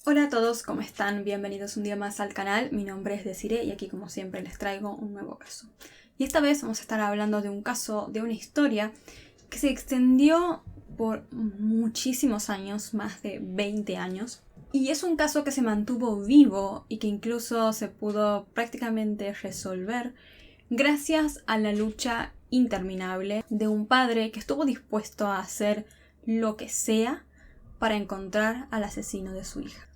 Hola a todos, ¿cómo están? Bienvenidos un día más al canal. Mi nombre es Desiree y aquí como siempre les traigo un nuevo caso. Y esta vez vamos a estar hablando de un caso, de una historia que se extendió por muchísimos años, más de 20 años. Y es un caso que se mantuvo vivo y que incluso se pudo prácticamente resolver gracias a la lucha interminable de un padre que estuvo dispuesto a hacer lo que sea para encontrar al asesino de su hija.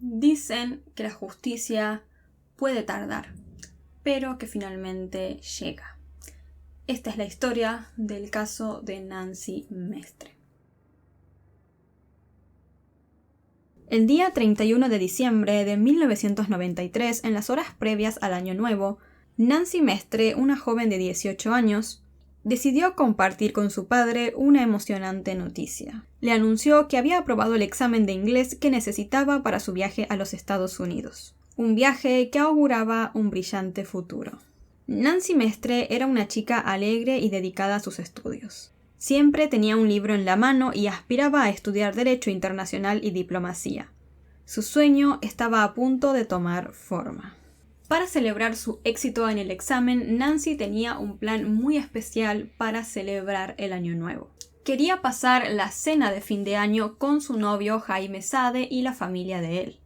Dicen que la justicia puede tardar, pero que finalmente llega. Esta es la historia del caso de Nancy Mestre. El día 31 de diciembre de 1993, en las horas previas al Año Nuevo, Nancy Mestre, una joven de 18 años, decidió compartir con su padre una emocionante noticia. Le anunció que había aprobado el examen de inglés que necesitaba para su viaje a los Estados Unidos. Un viaje que auguraba un brillante futuro. Nancy Mestre era una chica alegre y dedicada a sus estudios. Siempre tenía un libro en la mano y aspiraba a estudiar Derecho Internacional y Diplomacia. Su sueño estaba a punto de tomar forma. Para celebrar su éxito en el examen, Nancy tenía un plan muy especial para celebrar el Año Nuevo. Quería pasar la cena de fin de año con su novio Jaime Sade y la familia de él.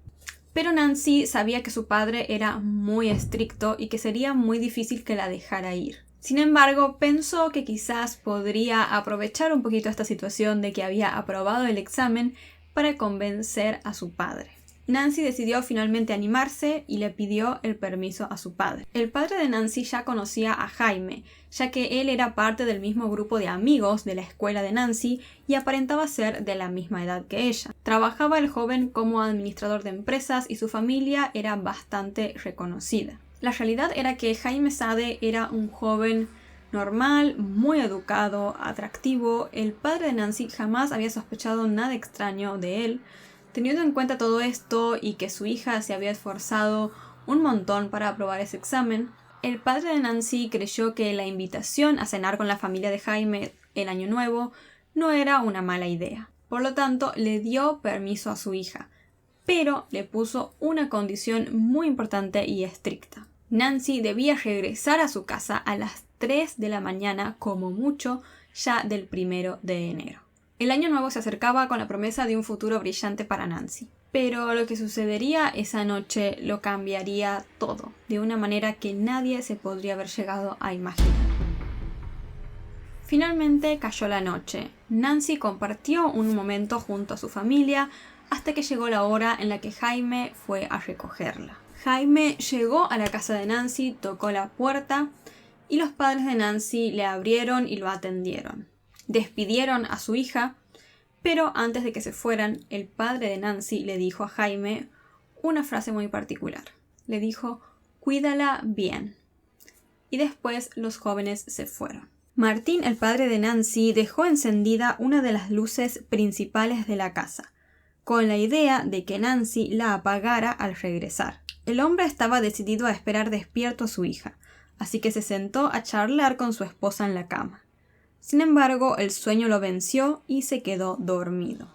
Pero Nancy sabía que su padre era muy estricto y que sería muy difícil que la dejara ir. Sin embargo, pensó que quizás podría aprovechar un poquito esta situación de que había aprobado el examen para convencer a su padre. Nancy decidió finalmente animarse y le pidió el permiso a su padre. El padre de Nancy ya conocía a Jaime, ya que él era parte del mismo grupo de amigos de la escuela de Nancy y aparentaba ser de la misma edad que ella. Trabajaba el joven como administrador de empresas y su familia era bastante reconocida. La realidad era que Jaime Sade era un joven normal, muy educado, atractivo. El padre de Nancy jamás había sospechado nada extraño de él. Teniendo en cuenta todo esto y que su hija se había esforzado un montón para aprobar ese examen, el padre de Nancy creyó que la invitación a cenar con la familia de Jaime el Año Nuevo no era una mala idea. Por lo tanto, le dio permiso a su hija, pero le puso una condición muy importante y estricta. Nancy debía regresar a su casa a las 3 de la mañana como mucho ya del 1 de enero. El año nuevo se acercaba con la promesa de un futuro brillante para Nancy. Pero lo que sucedería esa noche lo cambiaría todo, de una manera que nadie se podría haber llegado a imaginar. Finalmente cayó la noche. Nancy compartió un momento junto a su familia hasta que llegó la hora en la que Jaime fue a recogerla. Jaime llegó a la casa de Nancy, tocó la puerta y los padres de Nancy le abrieron y lo atendieron. Despidieron a su hija, pero antes de que se fueran, el padre de Nancy le dijo a Jaime una frase muy particular. Le dijo, cuídala bien. Y después los jóvenes se fueron. Martín, el padre de Nancy, dejó encendida una de las luces principales de la casa, con la idea de que Nancy la apagara al regresar. El hombre estaba decidido a esperar despierto a su hija, así que se sentó a charlar con su esposa en la cama. Sin embargo, el sueño lo venció y se quedó dormido.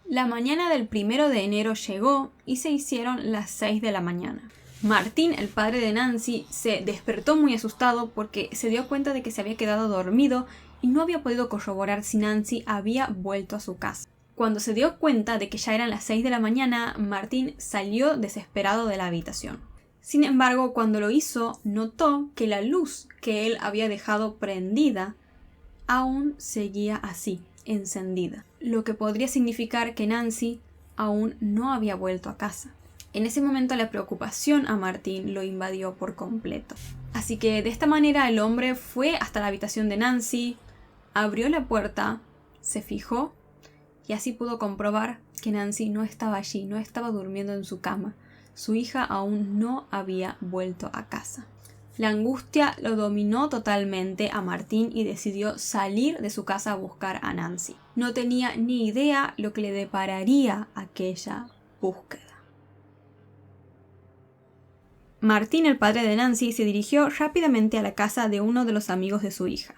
La mañana del 1 de enero llegó y se hicieron las 6 de la mañana. Martín, el padre de Nancy, se despertó muy asustado porque se dio cuenta de que se había quedado dormido y no había podido corroborar si Nancy había vuelto a su casa. Cuando se dio cuenta de que ya eran las 6 de la mañana, Martín salió desesperado de la habitación. Sin embargo, cuando lo hizo, notó que la luz que él había dejado prendida aún seguía así, encendida, lo que podría significar que Nancy aún no había vuelto a casa. En ese momento la preocupación a Martín lo invadió por completo. Así que de esta manera el hombre fue hasta la habitación de Nancy, abrió la puerta, se fijó y así pudo comprobar que Nancy no estaba allí, no estaba durmiendo en su cama. Su hija aún no había vuelto a casa. La angustia lo dominó totalmente a Martín y decidió salir de su casa a buscar a Nancy. No tenía ni idea lo que le depararía aquella búsqueda. Martín, el padre de Nancy, se dirigió rápidamente a la casa de uno de los amigos de su hija.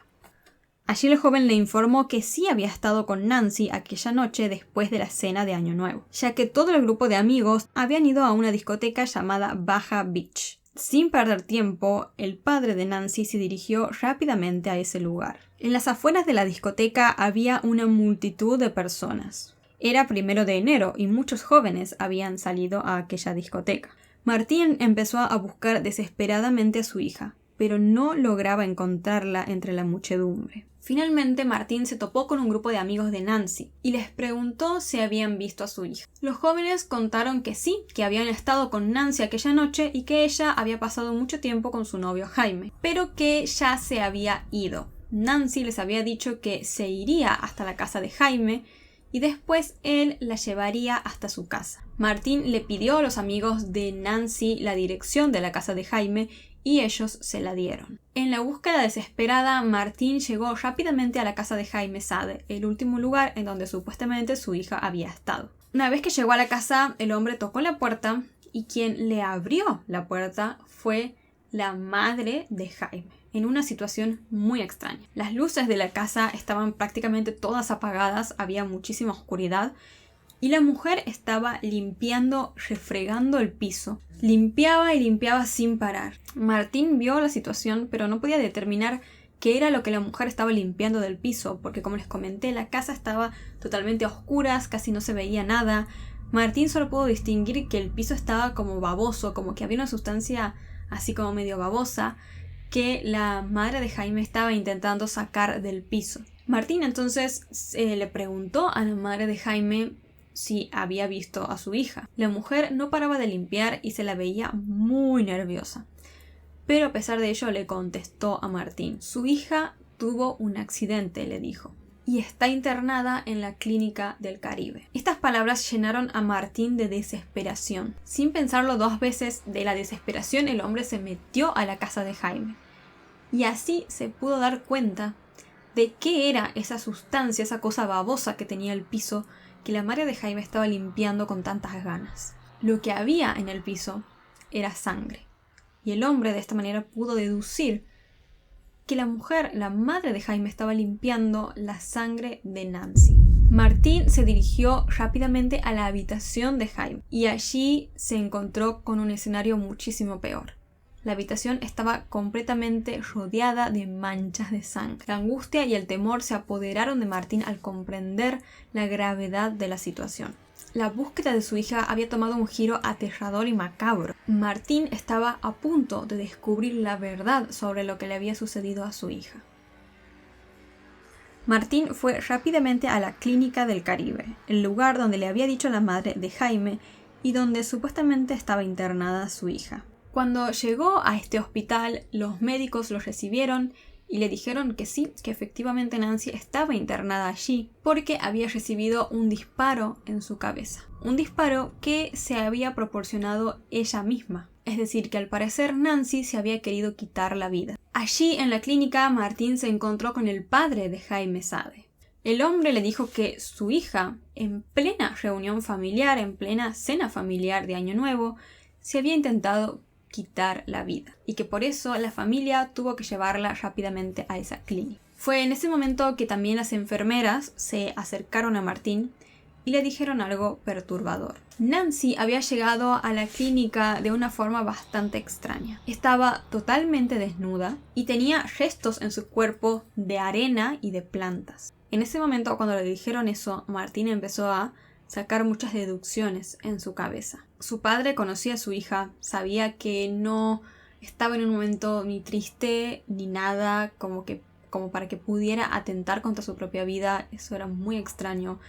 Allí el joven le informó que sí había estado con Nancy aquella noche después de la cena de Año Nuevo, ya que todo el grupo de amigos habían ido a una discoteca llamada Baja Beach. Sin perder tiempo, el padre de Nancy se dirigió rápidamente a ese lugar. En las afueras de la discoteca había una multitud de personas. Era 1 de enero y muchos jóvenes habían salido a aquella discoteca. Martín empezó a buscar desesperadamente a su hija, pero no lograba encontrarla entre la muchedumbre. Finalmente, Martín se topó con un grupo de amigos de Nancy y les preguntó si habían visto a su hija. Los jóvenes contaron que sí, que habían estado con Nancy aquella noche y que ella había pasado mucho tiempo con su novio Jaime, pero que ya se había ido. Nancy les había dicho que se iría hasta la casa de Jaime y después él la llevaría hasta su casa. Martín le pidió a los amigos de Nancy la dirección de la casa de Jaime y ellos se la dieron. En la búsqueda desesperada, Martín llegó rápidamente a la casa de Jaime Sade, el último lugar en donde supuestamente su hija había estado. Una vez que llegó a la casa, el hombre tocó la puerta y quien le abrió la puerta fue la madre de Jaime, en una situación muy extraña. Las luces de la casa estaban prácticamente todas apagadas, había muchísima oscuridad y la mujer estaba limpiando, refregando el piso. Limpiaba y limpiaba sin parar. Martín vio la situación, pero no podía determinar qué era lo que la mujer estaba limpiando del piso, porque como les comenté, la casa estaba totalmente a oscuras, casi no se veía nada. Martín solo pudo distinguir que el piso estaba como baboso, como que había una sustancia así como medio babosa, que la madre de Jaime estaba intentando sacar del piso. Martín entonces le preguntó a la madre de Jaime si había visto a su hija. La mujer no paraba de limpiar y se la veía muy nerviosa. Pero a pesar de ello le contestó a Martín. Su hija tuvo un accidente, le dijo, y está internada en la clínica del Caribe. Estas palabras llenaron a Martín de desesperación. Sin pensarlo 2 veces, de la desesperación el hombre se metió a la casa de Jaime. Y así se pudo dar cuenta de qué era esa sustancia, esa cosa babosa que tenía el piso, que la madre de Jaime estaba limpiando con tantas ganas. Lo que había en el piso era sangre. Y el hombre de esta manera pudo deducir que la mujer, la madre de Jaime, estaba limpiando la sangre de Nancy. Martín se dirigió rápidamente a la habitación de Jaime y allí se encontró con un escenario muchísimo peor. La habitación estaba completamente rodeada de manchas de sangre. La angustia y el temor se apoderaron de Martín al comprender la gravedad de la situación. La búsqueda de su hija había tomado un giro aterrador y macabro. Martín estaba a punto de descubrir la verdad sobre lo que le había sucedido a su hija. Martín fue rápidamente a la clínica del Caribe, el lugar donde le había dicho la madre de Jaime y donde supuestamente estaba internada su hija. Cuando llegó a este hospital, los médicos lo recibieron y le dijeron que sí, que efectivamente Nancy estaba internada allí porque había recibido un disparo en su cabeza. Un disparo que se había proporcionado ella misma. Es decir, que al parecer Nancy se había querido quitar la vida. Allí en la clínica, Martín se encontró con el padre de Jaime Sade. El hombre le dijo que su hija, en plena reunión familiar, en plena cena familiar de Año Nuevo, se había intentado quitar la vida y que por eso la familia tuvo que llevarla rápidamente a esa clínica. Fue en ese momento que también las enfermeras se acercaron a Martín y le dijeron algo perturbador. Nancy había llegado a la clínica de una forma bastante extraña. Estaba totalmente desnuda y tenía restos en su cuerpo de arena y de plantas. En ese momento, cuando le dijeron eso, Martín empezó a sacar muchas deducciones en su cabeza. Su padre conocía a su hija, sabía que no estaba en un momento ni triste ni nada como para que pudiera atentar contra su propia vida. Eso era muy extraño.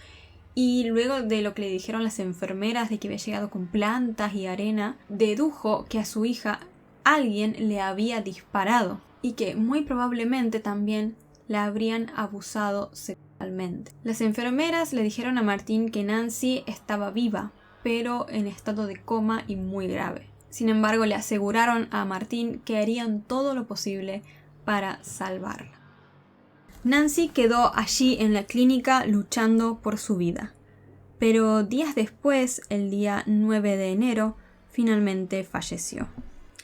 Y luego de lo que le dijeron las enfermeras de que había llegado con plantas y arena, dedujo que a su hija alguien le había disparado y que muy probablemente también la habrían abusado sexualmente. Las enfermeras le dijeron a Martín que Nancy estaba viva, pero en estado de coma y muy grave. Sin embargo, le aseguraron a Martín que harían todo lo posible para salvarla. Nancy quedó allí en la clínica luchando por su vida. Pero días después, el día 9 de enero, finalmente falleció.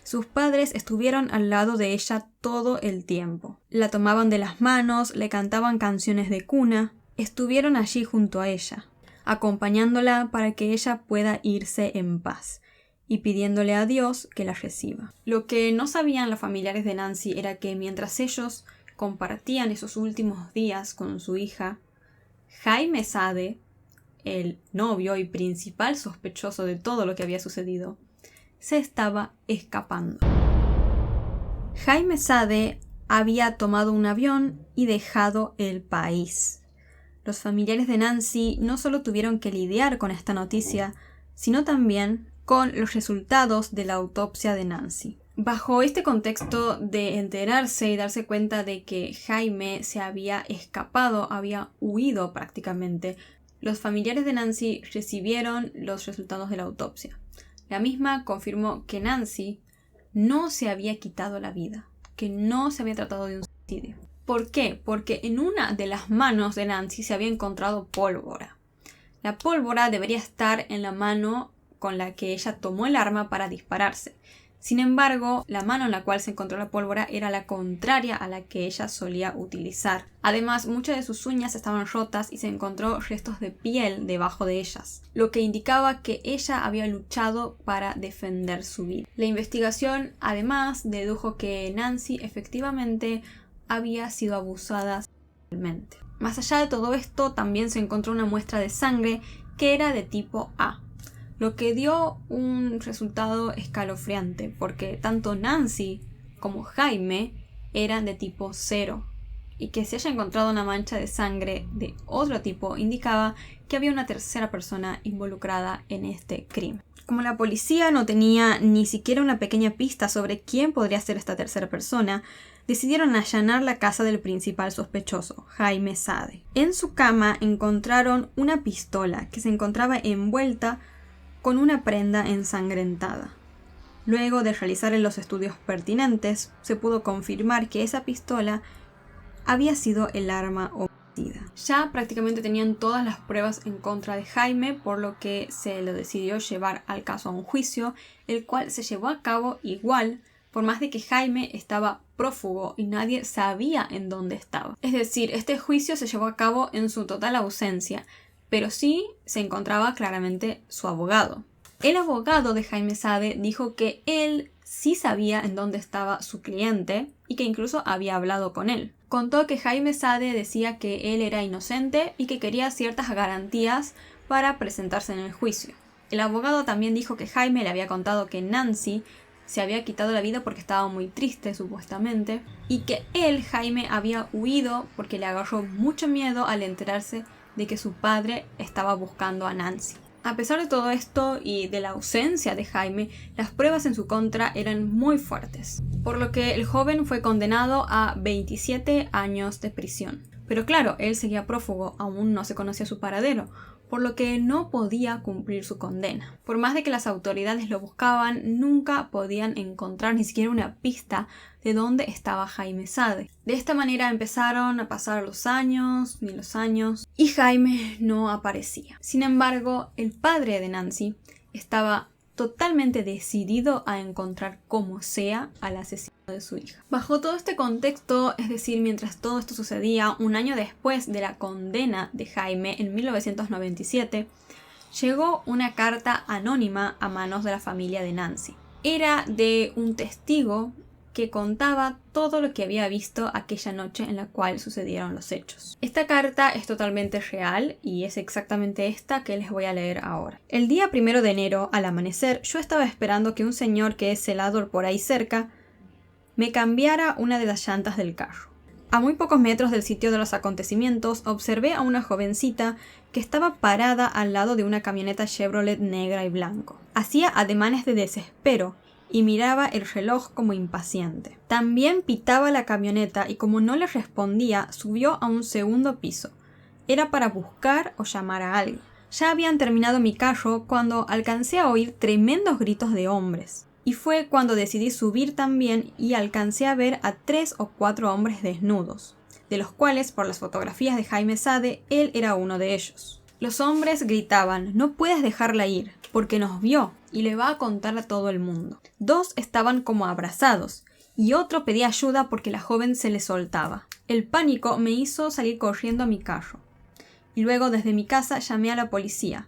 Sus padres estuvieron al lado de ella todo el tiempo. La tomaban de las manos, le cantaban canciones de cuna, estuvieron allí junto a ella, acompañándola para que ella pueda irse en paz y pidiéndole a Dios que la reciba. Lo que no sabían los familiares de Nancy era que mientras ellos compartían esos últimos días con su hija, Jaime Sade, el novio y principal sospechoso de todo lo que había sucedido, se estaba escapando. Jaime Sade había tomado un avión y dejado el país. Los familiares de Nancy no solo tuvieron que lidiar con esta noticia, sino también con los resultados de la autopsia de Nancy. Bajo este contexto de enterarse y darse cuenta de que Jaime se había escapado, había huido prácticamente, los familiares de Nancy recibieron los resultados de la autopsia. La misma confirmó que Nancy no se había quitado la vida, que no se había tratado de un suicidio. ¿Por qué? Porque en una de las manos de Nancy se había encontrado pólvora. La pólvora debería estar en la mano con la que ella tomó el arma para dispararse. Sin embargo, la mano en la cual se encontró la pólvora era la contraria a la que ella solía utilizar. Además, muchas de sus uñas estaban rotas y se encontró restos de piel debajo de ellas, lo que indicaba que ella había luchado para defender su vida. La investigación, además, dedujo que Nancy efectivamente había sido abusada sexualmente. Más allá de todo esto, también se encontró una muestra de sangre que era de tipo A, lo que dio un resultado escalofriante, porque tanto Nancy como Jaime eran de tipo 0, y que se haya encontrado una mancha de sangre de otro tipo indicaba que había una tercera persona involucrada en este crimen. Como la policía no tenía ni siquiera una pequeña pista sobre quién podría ser esta tercera persona, decidieron allanar la casa del principal sospechoso, Jaime Sade. En su cama encontraron una pistola que se encontraba envuelta con una prenda ensangrentada. Luego de realizar los estudios pertinentes, se pudo confirmar que esa pistola había sido el arma homicida. Ya prácticamente tenían todas las pruebas en contra de Jaime, por lo que se lo decidió llevar al caso a un juicio, el cual se llevó a cabo igual, por más de que Jaime estaba prófugo y nadie sabía en dónde estaba. Es decir, este juicio se llevó a cabo en su total ausencia, pero sí se encontraba claramente su abogado. El abogado de Jaime Sade dijo que él sí sabía en dónde estaba su cliente y que incluso había hablado con él. Contó que Jaime Sade decía que él era inocente y que quería ciertas garantías para presentarse en el juicio. El abogado también dijo que Jaime le había contado que Nancy se había quitado la vida porque estaba muy triste, supuestamente, y que él, Jaime, había huido porque le agarró mucho miedo al enterarse de que su padre estaba buscando a Nancy. A pesar de todo esto y de la ausencia de Jaime, las pruebas en su contra eran muy fuertes, por lo que el joven fue condenado a 27 años de prisión. Pero claro, él seguía prófugo, aún no se conocía su paradero, por lo que no podía cumplir su condena. Por más de que las autoridades lo buscaban, nunca podían encontrar ni siquiera una pista de dónde estaba Jaime Sade. De esta manera empezaron a pasar los años, y Jaime no aparecía. Sin embargo, el padre de Nancy estaba totalmente decidido a encontrar como sea al asesino de su hija. Bajo todo este contexto, es decir, mientras todo esto sucedía, un año después de la condena de Jaime en 1997, llegó una carta anónima a manos de la familia de Nancy. Era de un testigo que contaba todo lo que había visto aquella noche en la cual sucedieron los hechos. Esta carta es totalmente real y es exactamente esta que les voy a leer ahora. El día 1 de enero, al amanecer, yo estaba esperando que un señor que es celador por ahí cerca me cambiara una de las llantas del carro. A muy pocos metros del sitio de los acontecimientos, observé a una jovencita que estaba parada al lado de una camioneta Chevrolet negra y blanco. Hacía ademanes de desespero y miraba el reloj como impaciente. También pitaba la camioneta y como no le respondía, subió a un segundo piso. Era para buscar o llamar a alguien. Ya habían terminado mi carro cuando alcancé a oír tremendos gritos de hombres. Y fue cuando decidí subir también y alcancé a ver a 3 o 4 hombres desnudos, de los cuales, por las fotografías de Jaime Sade, él era uno de ellos. Los hombres gritaban: «No puedes dejarla ir, porque nos vio y le va a contar a todo el mundo». 2 estaban como abrazados y otro pedía ayuda porque la joven se le soltaba. El pánico me hizo salir corriendo a mi carro y luego desde mi casa llamé a la policía.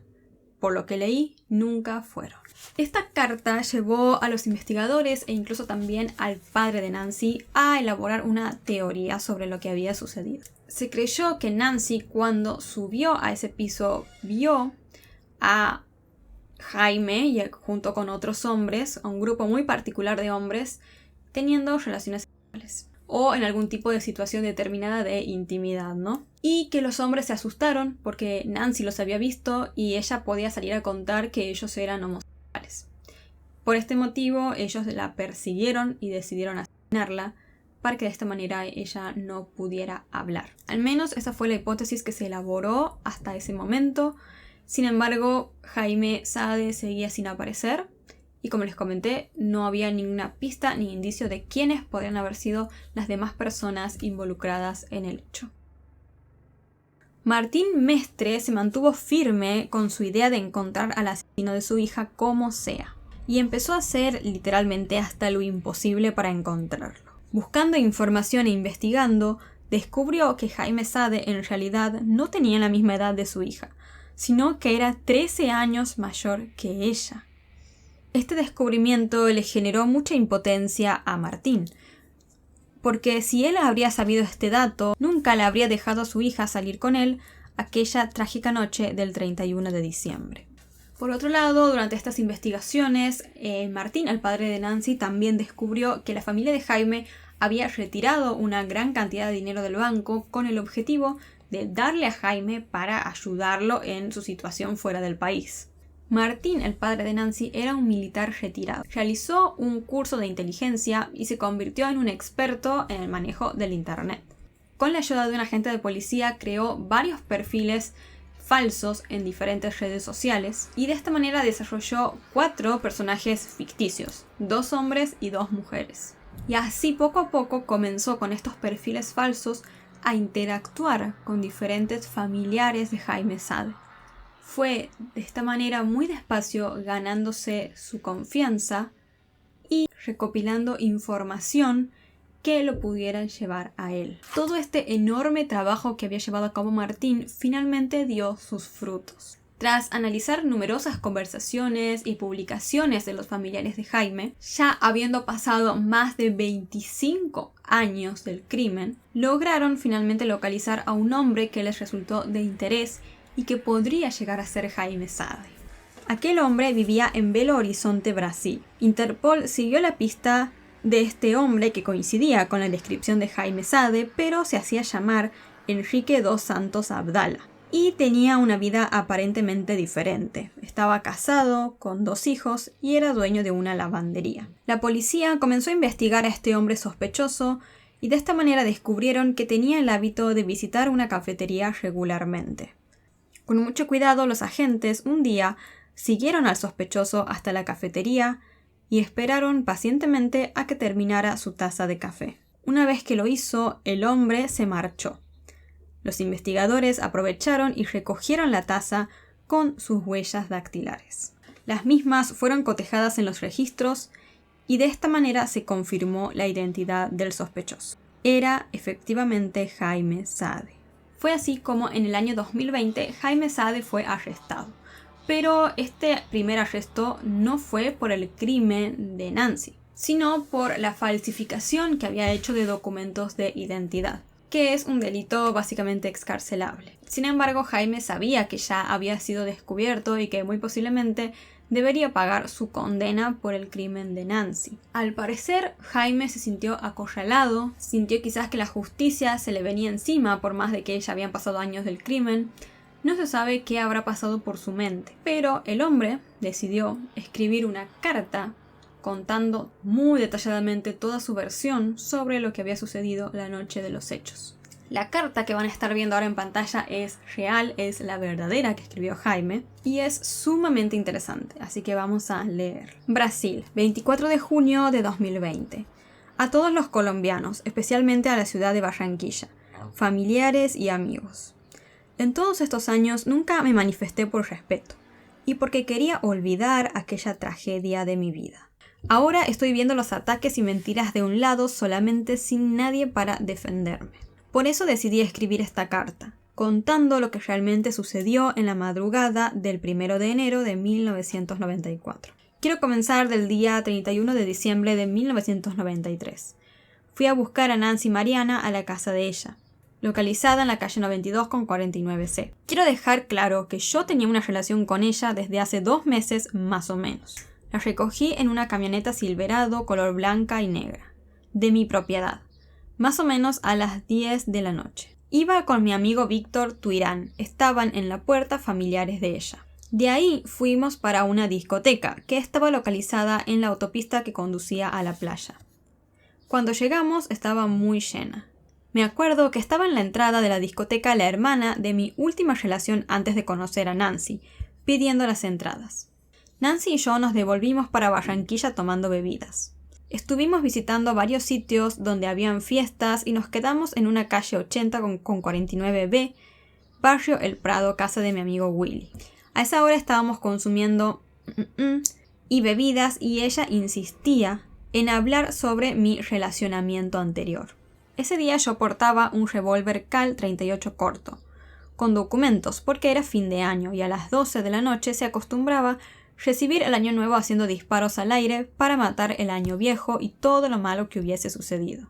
Por lo que leí, nunca fueron. Esta carta llevó a los investigadores e incluso también al padre de Nancy a elaborar una teoría sobre lo que había sucedido. Se creyó que Nancy, cuando subió a ese piso, vio a Jaime y junto con otros hombres, a un grupo muy particular de hombres, teniendo relaciones sexuales o en algún tipo de situación determinada de intimidad, ¿no? Y que los hombres se asustaron porque Nancy los había visto y ella podía salir a contar que ellos eran homosexuales. Por este motivo, ellos la persiguieron y decidieron asesinarla para que de esta manera ella no pudiera hablar. Al menos esa fue la hipótesis que se elaboró hasta ese momento. Sin embargo, Jaime Saade seguía sin aparecer y, como les comenté, no había ninguna pista ni indicio de quiénes podrían haber sido las demás personas involucradas en el hecho. Martín Mestre se mantuvo firme con su idea de encontrar al asesino de su hija como sea y empezó a hacer literalmente hasta lo imposible para encontrarlo. Buscando información e investigando, descubrió que Jaime Saade en realidad no tenía la misma edad de su hija, sino que era 13 años mayor que ella. Este descubrimiento le generó mucha impotencia a Martín, porque si él habría sabido este dato, nunca le habría dejado a su hija salir con él aquella trágica noche del 31 de diciembre. Por otro lado, durante estas investigaciones, Martín, el padre de Nancy, también descubrió que la familia de Jaime había retirado una gran cantidad de dinero del banco con el objetivo de darle a Jaime para ayudarlo en su situación fuera del país. Martín, el padre de Nancy, era un militar retirado. Realizó un curso de inteligencia y se convirtió en un experto en el manejo del Internet. Con la ayuda de un agente de policía creó varios perfiles falsos en diferentes redes sociales y de esta manera desarrolló 4 personajes ficticios, 2 hombres y 2 mujeres. Y así poco a poco comenzó con estos perfiles falsos a interactuar con diferentes familiares de Jaime Saade. Fue de esta manera muy despacio ganándose su confianza y recopilando información que lo pudiera llevar a él. Todo este enorme trabajo que había llevado a cabo Martín finalmente dio sus frutos. Tras analizar numerosas conversaciones y publicaciones de los familiares de Jaime, ya habiendo pasado más de 25 años del crimen, lograron finalmente localizar a un hombre que les resultó de interés y que podría llegar a ser Jaime Saade. Aquel hombre vivía en Belo Horizonte, Brasil. Interpol siguió la pista de este hombre que coincidía con la descripción de Jaime Saade, pero se hacía llamar Enrique dos Santos Abdala y tenía una vida aparentemente diferente. Estaba casado, con 2 hijos y era dueño de una lavandería. La policía comenzó a investigar a este hombre sospechoso y de esta manera descubrieron que tenía el hábito de visitar una cafetería regularmente. Con mucho cuidado, los agentes un día siguieron al sospechoso hasta la cafetería y esperaron pacientemente a que terminara su taza de café. Una vez que lo hizo, el hombre se marchó. Los investigadores aprovecharon y recogieron la taza con sus huellas dactilares. Las mismas fueron cotejadas en los registros y de esta manera se confirmó la identidad del sospechoso. Era efectivamente Jaime Saade. Fue así como en el año 2020 Jaime Saade fue arrestado. Pero este primer arresto no fue por el crimen de Nancy, sino por la falsificación que había hecho de documentos de identidad, que es un delito básicamente excarcelable. Sin embargo, Jaime sabía que ya había sido descubierto y que muy posiblemente debería pagar su condena por el crimen de Nancy. Al parecer, Jaime se sintió acorralado, sintió quizás que la justicia se le venía encima por más de que ya habían pasado años del crimen. No se sabe qué habrá pasado por su mente, pero el hombre decidió escribir una carta contando muy detalladamente toda su versión sobre lo que había sucedido la noche de los hechos. La carta que van a estar viendo ahora en pantalla es real, es la verdadera que escribió Jaime y es sumamente interesante, así que vamos a leer. Brasil, 24 de junio de 2020. A todos los colombianos, especialmente a la ciudad de Barranquilla, familiares y amigos. En todos estos años nunca me manifesté por respeto, y porque quería olvidar aquella tragedia de mi vida. Ahora estoy viendo los ataques y mentiras de un lado solamente sin nadie para defenderme. Por eso decidí escribir esta carta, contando lo que realmente sucedió en la madrugada del 1 de enero de 1994. Quiero comenzar del día 31 de diciembre de 1993. Fui a buscar a Nancy Mariana a la casa de ella, localizada en la calle 92 con 49C. Quiero dejar claro que yo tenía una relación con ella desde hace 2 meses más o menos. La recogí en una camioneta Silverado color blanca y negra, de mi propiedad, más o menos a las 10 de la noche. Iba con mi amigo Víctor Tuirán, estaban en la puerta familiares de ella. De ahí fuimos para una discoteca que estaba localizada en la autopista que conducía a la playa. Cuando llegamos estaba muy llena. Me acuerdo que estaba en la entrada de la discoteca la hermana de mi última relación antes de conocer a Nancy, pidiendo las entradas. Nancy y yo nos devolvimos para Barranquilla tomando bebidas. Estuvimos visitando varios sitios donde habían fiestas y nos quedamos en una calle 80 con 49B, barrio El Prado, casa de mi amigo Willy. A esa hora estábamos consumiendo y bebidas y ella insistía en hablar sobre mi relacionamiento anterior. Ese día yo portaba un revólver Cal 38 corto, con documentos porque era fin de año y a las 12 de la noche se acostumbraba recibir el año nuevo haciendo disparos al aire para matar el año viejo y todo lo malo que hubiese sucedido.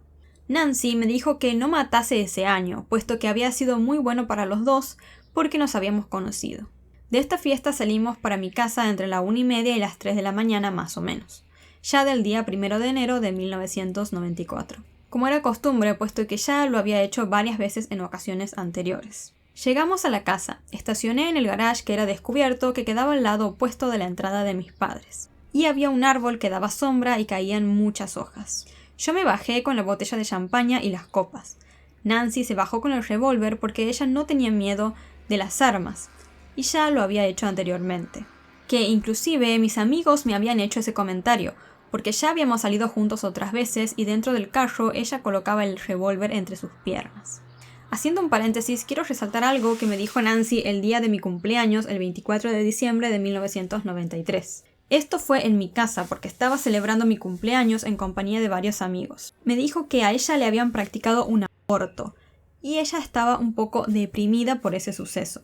Nancy me dijo que no matase ese año, puesto que había sido muy bueno para los dos porque nos habíamos conocido. De esta fiesta salimos para mi casa entre la 1:30 y las 3 de la mañana más o menos, ya del día 1 de enero de 1994. Como era costumbre, puesto que ya lo había hecho varias veces en ocasiones anteriores. Llegamos a la casa, estacioné en el garage que era descubierto que quedaba al lado opuesto de la entrada de mis padres. Y había un árbol que daba sombra y caían muchas hojas. Yo me bajé con la botella de champaña y las copas. Nancy se bajó con el revólver porque ella no tenía miedo de las armas, y ya lo había hecho anteriormente. Que inclusive mis amigos me habían hecho ese comentario, porque ya habíamos salido juntos otras veces y dentro del carro ella colocaba el revólver entre sus piernas. Haciendo un paréntesis, quiero resaltar algo que me dijo Nancy el día de mi cumpleaños, el 24 de diciembre de 1993. Esto fue en mi casa porque estaba celebrando mi cumpleaños en compañía de varios amigos. Me dijo que a ella le habían practicado un aborto y ella estaba un poco deprimida por ese suceso.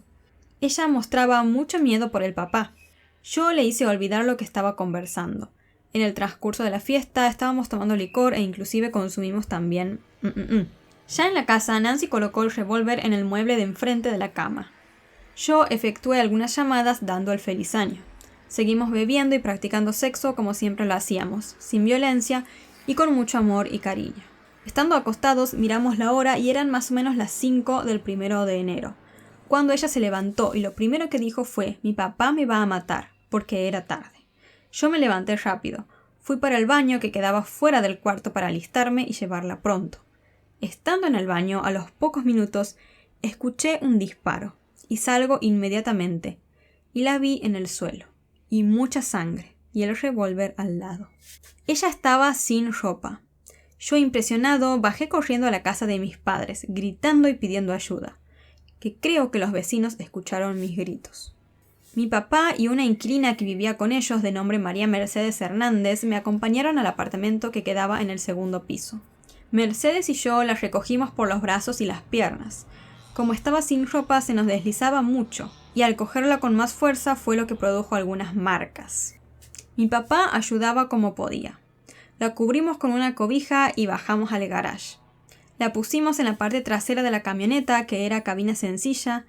Ella mostraba mucho miedo por el papá. Yo le hice olvidar lo que estaba conversando. En el transcurso de la fiesta estábamos tomando licor e inclusive consumimos también Ya en la casa, Nancy colocó el revólver en el mueble de enfrente de la cama. Yo efectué algunas llamadas dando el feliz año. Seguimos bebiendo y practicando sexo como siempre lo hacíamos, sin violencia y con mucho amor y cariño. Estando acostados, miramos la hora y eran más o menos las 5 del 1 de enero, cuando ella se levantó y lo primero que dijo fue: «Mi papá me va a matar», porque era tarde. Yo me levanté rápido. Fui para el baño que quedaba fuera del cuarto para alistarme y llevarla pronto. Estando en el baño, a los pocos minutos, escuché un disparo y salgo inmediatamente y la vi en el suelo, y mucha sangre, y el revólver al lado. Ella estaba sin ropa. Yo, impresionado, bajé corriendo a la casa de mis padres, gritando y pidiendo ayuda, que creo que los vecinos escucharon mis gritos. Mi papá y una inquilina que vivía con ellos, de nombre María Mercedes Hernández, me acompañaron al apartamento que quedaba en el 2º piso. Mercedes y yo la recogimos por los brazos y las piernas. Como estaba sin ropa, se nos deslizaba mucho, y al cogerla con más fuerza fue lo que produjo algunas marcas. Mi papá ayudaba como podía. La cubrimos con una cobija y bajamos al garage. La pusimos en la parte trasera de la camioneta, que era cabina sencilla,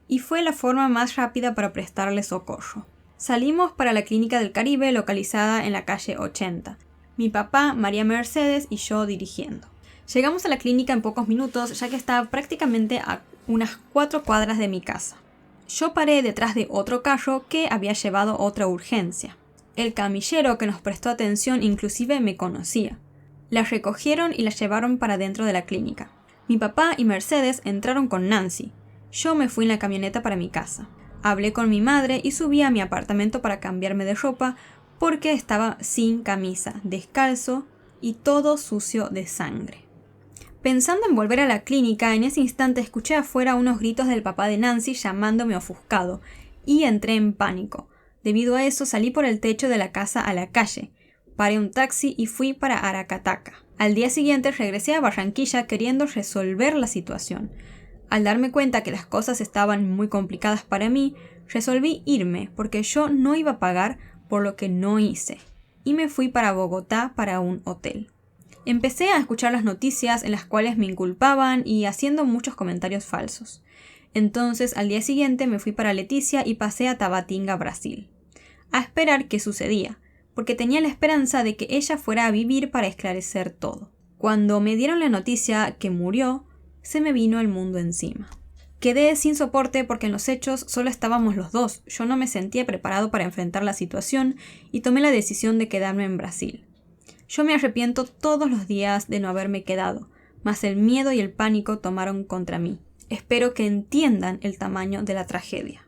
y fue la forma más rápida para prestarle socorro. Salimos para la Clínica del Caribe, localizada en la calle 80. Mi papá, María Mercedes y yo dirigiendo. Llegamos a la clínica en pocos minutos, ya que estaba prácticamente a unas 4 cuadras de mi casa. Yo paré detrás de otro carro que había llevado otra urgencia. El camillero que nos prestó atención inclusive me conocía. La recogieron y la llevaron para dentro de la clínica. Mi papá y Mercedes entraron con Nancy. Yo me fui en la camioneta para mi casa. Hablé con mi madre y subí a mi apartamento para cambiarme de ropa, porque estaba sin camisa, descalzo y todo sucio de sangre. Pensando en volver a la clínica, en ese instante escuché afuera unos gritos del papá de Nancy llamándome ofuscado, y entré en pánico. Debido a eso salí por el techo de la casa a la calle, paré un taxi y fui para Aracataca. Al día siguiente regresé a Barranquilla queriendo resolver la situación. Al darme cuenta que las cosas estaban muy complicadas para mí, resolví irme porque yo no iba a pagar por lo que no hice, y me fui para Bogotá para un hotel. Empecé a escuchar las noticias en las cuales me inculpaban y haciendo muchos comentarios falsos. Entonces, al día siguiente me fui para Leticia y pasé a Tabatinga, Brasil, a esperar qué sucedía, porque tenía la esperanza de que ella fuera a vivir para esclarecer todo. Cuando me dieron la noticia que murió, se me vino el mundo encima. Quedé sin soporte porque en los hechos solo estábamos los dos. Yo no me sentía preparado para enfrentar la situación y tomé la decisión de quedarme en Brasil. Yo me arrepiento todos los días de no haberme quedado, mas el miedo y el pánico tomaron contra mí. Espero que entiendan el tamaño de la tragedia.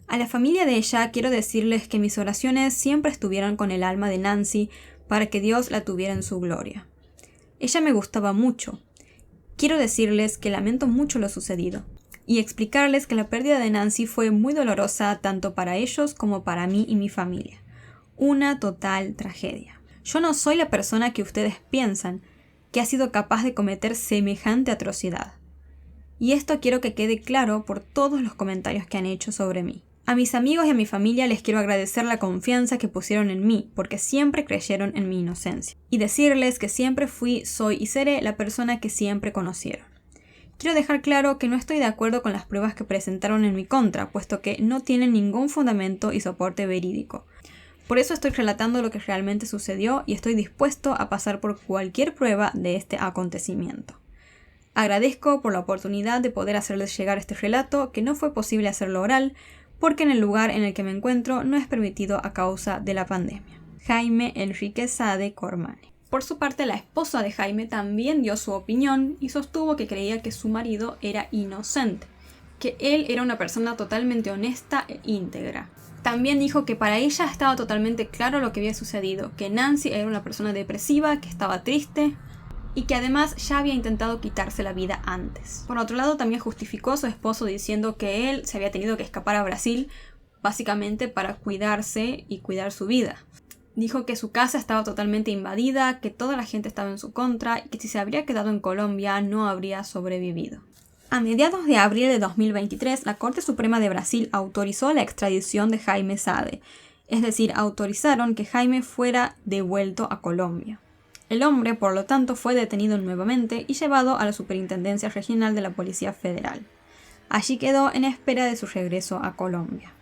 A la familia de ella quiero decirles que mis oraciones siempre estuvieron con el alma de Nancy para que Dios la tuviera en su gloria. Ella me gustaba mucho. Quiero decirles que lamento mucho lo sucedido y explicarles que la pérdida de Nancy fue muy dolorosa tanto para ellos como para mí y mi familia. Una total tragedia. Yo no soy la persona que ustedes piensan que ha sido capaz de cometer semejante atrocidad. Y esto quiero que quede claro por todos los comentarios que han hecho sobre mí. A mis amigos y a mi familia les quiero agradecer la confianza que pusieron en mí, porque siempre creyeron en mi inocencia. Y decirles que siempre fui, soy y seré la persona que siempre conocieron. Quiero dejar claro que no estoy de acuerdo con las pruebas que presentaron en mi contra, puesto que no tienen ningún fundamento y soporte verídico. Por eso estoy relatando lo que realmente sucedió y estoy dispuesto a pasar por cualquier prueba de este acontecimiento. Agradezco por la oportunidad de poder hacerles llegar este relato, que no fue posible hacerlo oral, porque en el lugar en el que me encuentro no es permitido a causa de la pandemia. Jaime Enrique Sade Cormane. Por su parte, la esposa de Jaime también dio su opinión y sostuvo que creía que su marido era inocente, que él era una persona totalmente honesta e íntegra. También dijo que para ella estaba totalmente claro lo que había sucedido, que Nancy era una persona depresiva, que estaba triste y que además ya había intentado quitarse la vida antes. Por otro lado, también justificó a su esposo diciendo que él se había tenido que escapar a Brasil básicamente para cuidarse y cuidar su vida. Dijo que su casa estaba totalmente invadida, que toda la gente estaba en su contra y que si se habría quedado en Colombia no habría sobrevivido. A mediados de abril de 2023, la Corte Suprema de Brasil autorizó la extradición de Jaime Sade, es decir, autorizaron que Jaime fuera devuelto a Colombia. El hombre, por lo tanto, fue detenido nuevamente y llevado a la Superintendencia Regional de la Policía Federal. Allí quedó en espera de su regreso a Colombia.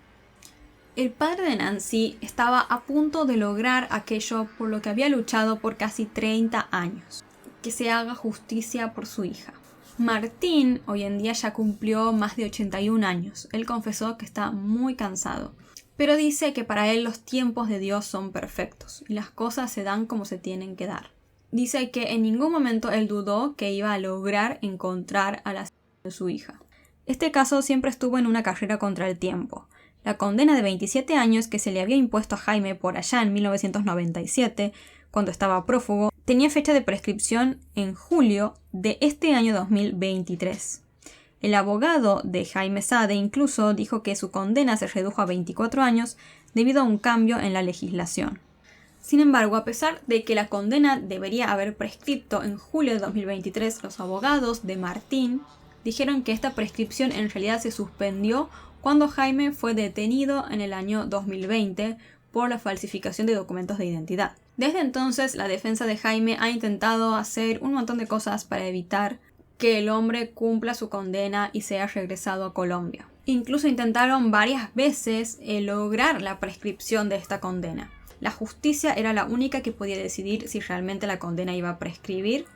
El padre de Nancy estaba a punto de lograr aquello por lo que había luchado por casi 30 años, que se haga justicia por su hija. Martín hoy en día ya cumplió más de 81 años. Él confesó que está muy cansado, pero dice que para él los tiempos de Dios son perfectos y las cosas se dan como se tienen que dar. Dice que en ningún momento él dudó que iba a lograr encontrar a la de su hija. Este caso siempre estuvo en una carrera contra el tiempo. La condena de 27 años que se le había impuesto a Jaime por allá en 1997, cuando estaba prófugo, tenía fecha de prescripción en julio de este año 2023. El abogado de Jaime Sade incluso dijo que su condena se redujo a 24 años debido a un cambio en la legislación. Sin embargo, a pesar de que la condena debería haber prescripto en julio de 2023, los abogados de Martín dijeron que esta prescripción en realidad se suspendió cuando Jaime fue detenido en el año 2020 por la falsificación de documentos de identidad. Desde entonces, la defensa de Jaime ha intentado hacer un montón de cosas para evitar que el hombre cumpla su condena y sea regresado a Colombia. Incluso intentaron varias veces lograr la prescripción de esta condena. La justicia era la única que podía decidir si realmente la condena iba a prescribir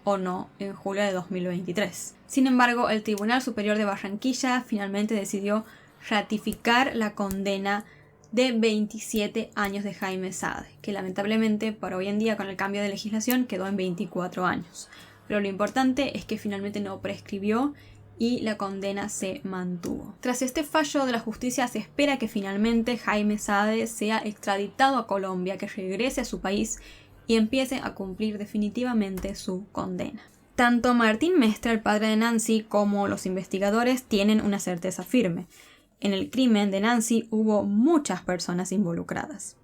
o no en julio de 2023. Sin embargo, el Tribunal Superior de Barranquilla finalmente decidió ratificar la condena de 27 años de Jaime Sade, que lamentablemente para hoy en día con el cambio de legislación quedó en 24 años. Pero lo importante es que finalmente no prescribió y la condena se mantuvo. Tras este fallo de la justicia se espera que finalmente Jaime Sade sea extraditado a Colombia, que regrese a su país y empiece a cumplir definitivamente su condena. Tanto Martín Mestre, el padre de Nancy, como los investigadores tienen una certeza firme. En el crimen de Nancy hubo muchas personas involucradas.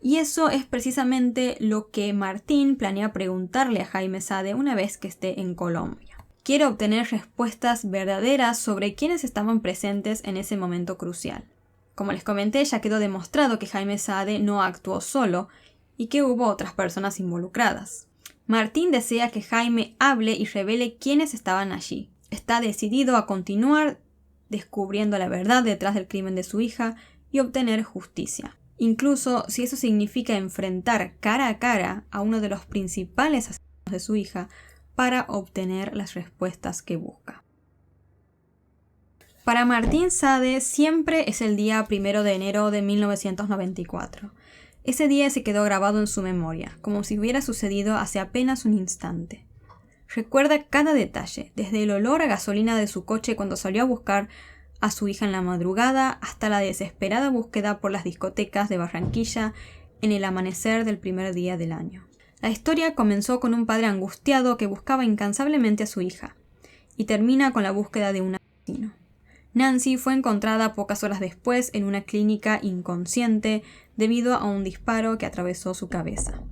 Y eso es precisamente lo que Martín planea preguntarle a Jaime Sade una vez que esté en Colombia. Quiere obtener respuestas verdaderas sobre quiénes estaban presentes en ese momento crucial. Como les comenté, ya quedó demostrado que Jaime Sade no actuó solo y que hubo otras personas involucradas. Martín desea que Jaime hable y revele quiénes estaban allí. Está decidido a continuar descubriendo la verdad detrás del crimen de su hija y obtener justicia. Incluso si eso significa enfrentar cara a cara a uno de los principales asesinos de su hija para obtener las respuestas que busca. Para Martín Sade siempre es el día 1 de enero de 1994. Ese día se quedó grabado en su memoria, como si hubiera sucedido hace apenas un instante. Recuerda cada detalle, desde el olor a gasolina de su coche cuando salió a buscar a su hija en la madrugada, hasta la desesperada búsqueda por las discotecas de Barranquilla en el amanecer del primer día del año. La historia comenzó con un padre angustiado que buscaba incansablemente a su hija, y termina con la búsqueda de un asesino. Nancy fue encontrada pocas horas después en una clínica inconsciente debido a un disparo que atravesó su cabeza.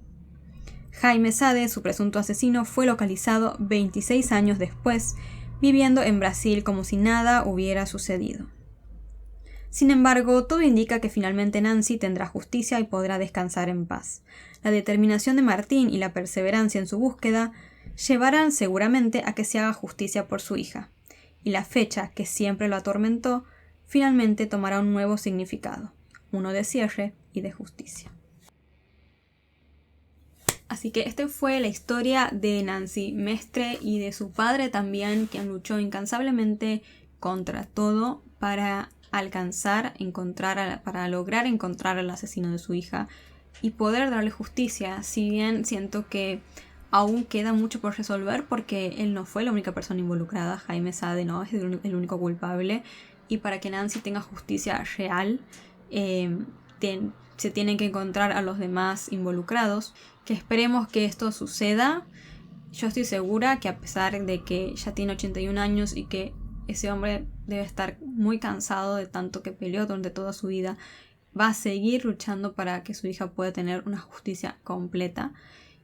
Jaime Sade, su presunto asesino, fue localizado 26 años después, viviendo en Brasil como si nada hubiera sucedido. Sin embargo, todo indica que finalmente Nancy tendrá justicia y podrá descansar en paz. La determinación de Martín y la perseverancia en su búsqueda llevarán seguramente a que se haga justicia por su hija, y la fecha que siempre lo atormentó finalmente tomará un nuevo significado, uno de cierre y de justicia. Así que esta fue la historia de Nancy Mestre y de su padre también, quien luchó incansablemente contra todo para para lograr encontrar al asesino de su hija y poder darle justicia, si bien siento que aún queda mucho por resolver porque él no fue la única persona involucrada, Jaime Sade no es el único culpable, y para que Nancy tenga justicia real se tienen que encontrar a los demás involucrados, que esperemos que esto suceda. Yo estoy segura que a pesar de que ya tiene 81 años y que ese hombre debe estar muy cansado de tanto que peleó durante toda su vida, va a seguir luchando para que su hija pueda tener una justicia completa.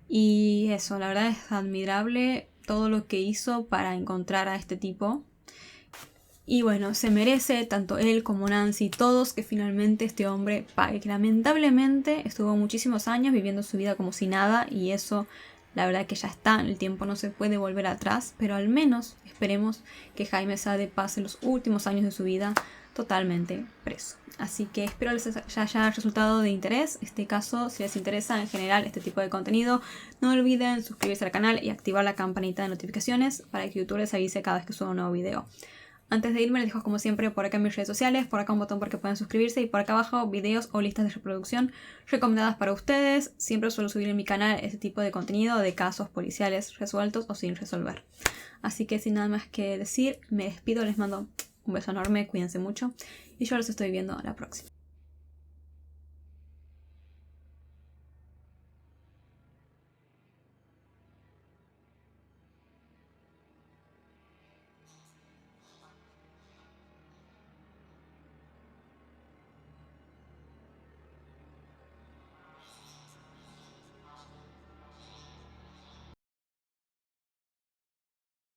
Y eso, la verdad es admirable todo lo que hizo para encontrar a este tipo. Y bueno, se merece tanto él como Nancy, todos, que finalmente este hombre pague, que lamentablemente estuvo muchísimos años viviendo su vida como si nada, y eso la verdad que ya está, el tiempo no se puede volver atrás, pero al menos esperemos que Jaime Sade pase los últimos años de su vida totalmente preso. Así que espero les haya resultado de interés este caso. Si les interesa en general este tipo de contenido, no olviden suscribirse al canal y activar la campanita de notificaciones para que YouTube les avise cada vez que suba un nuevo video. Antes de irme les dejo como siempre por acá en mis redes sociales, por acá un botón para que puedan suscribirse y por acá abajo videos o listas de reproducción recomendadas para ustedes. Siempre suelo subir en mi canal este tipo de contenido de casos policiales resueltos o sin resolver. Así que sin nada más que decir, me despido, les mando un beso enorme, cuídense mucho y yo los estoy viendo a la próxima.